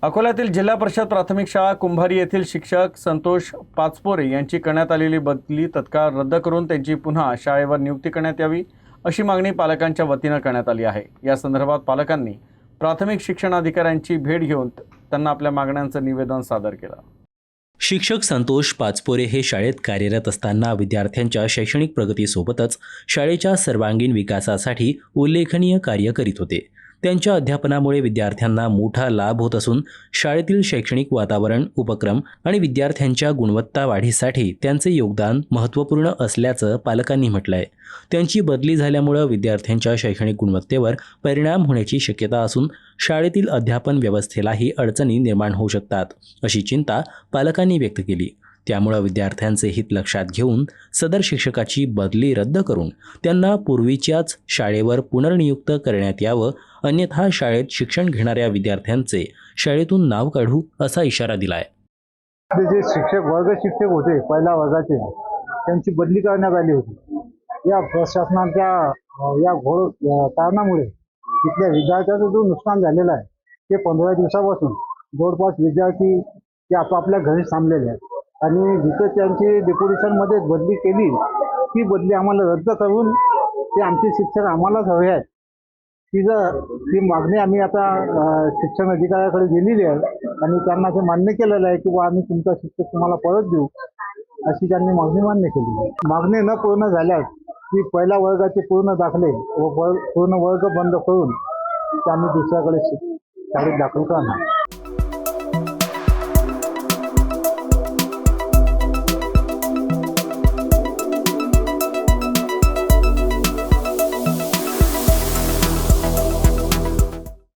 अकोल्यातील जिल्हा परिषद प्राथमिक शाळा कुंभारी येथील शिक्षक संतोष पाचपोरे यांची करण्यात आलेली बदली तत्काळ रद्द करून त्यांची पुन्हा शाळेवर नियुक्ती करण्यात यावी अशी मागणी पालकांच्या वतीनं करण्यात आली आहे। या संदर्भात पालकांनी प्राथमिक शिक्षण अधिकाऱ्यांची भेट घेऊन त्यांना आपल्या मागण्यांचं निवेदन सादर केलं। शिक्षक संतोष पाचपोरे हे शाळेत कार्यरत असताना विद्यार्थ्यांच्या शैक्षणिक प्रगतीसोबतच शाळेच्या सर्वांगीण विकासासाठी उल्लेखनीय कार्य करीत होते। त्यांच्या अध्यापनामुळे विद्यार्थ्यांना मोठा लाभ होत असून शाळेतील शैक्षणिक वातावरण, उपक्रम आणि विद्यार्थ्यांच्या गुणवत्ता वाढीसाठी त्यांचे योगदान महत्त्वपूर्ण असल्याचं पालकांनी म्हटलंय। त्यांची बदली झाल्यामुळे विद्यार्थ्यांच्या शैक्षणिक गुणवत्तेवर परिणाम होण्याची शक्यता असून शाळेतील अध्यापन व्यवस्थेलाही अडचणी निर्माण होऊ शकतात, अशी चिंता पालकांनी व्यक्त केली। त्यामुळे विद्यार्थ्यांचे हित लक्षात घेऊन सदर शिक्षकाची बदली रद्द करून त्यांना पूर्वीच्याच शाळेवर पुनर्नियुक्त करण्यात यावं, अन्यथा शाळेत शिक्षण घेणाऱ्या विद्यार्थ्यांचे शाळेतून नाव काढू असा इशारा दिलाय। जे वर्ग शिक्षक होते पहिल्या वर्गाचे, त्यांची बदली करण्यात आली होती। या प्रशासनाच्या या घोर कारणामुळे तिथल्या विद्यार्थ्यांचं जो नुकसान झालेलं आहे ते 15 दिवसापासून जवळपास विद्यार्थी ते आपापल्या घरी थांबलेले आहेत आणि जिथे त्यांची डेप्युटेशनमध्ये बदली केली ती बदली आम्हाला रद्द करून ते आमचे शिक्षक आम्हालाच हवे आहेत। ती मागणी आम्ही आता शिक्षण अधिकाऱ्याकडे दिलेली आहे आणि त्यांना ते मान्य केलेलं आहे की आम्ही तुमचा शिक्षक तुम्हाला परत देऊ, अशी त्यांनी मागणी मान्य केली। मागणी न पूर्ण झाल्यास की पहिल्या वर्गाचे पूर्ण दाखले व पूर्ण वर्ग बंद करून ते आम्ही दुसऱ्याकडे शाळेत दाखल करणार।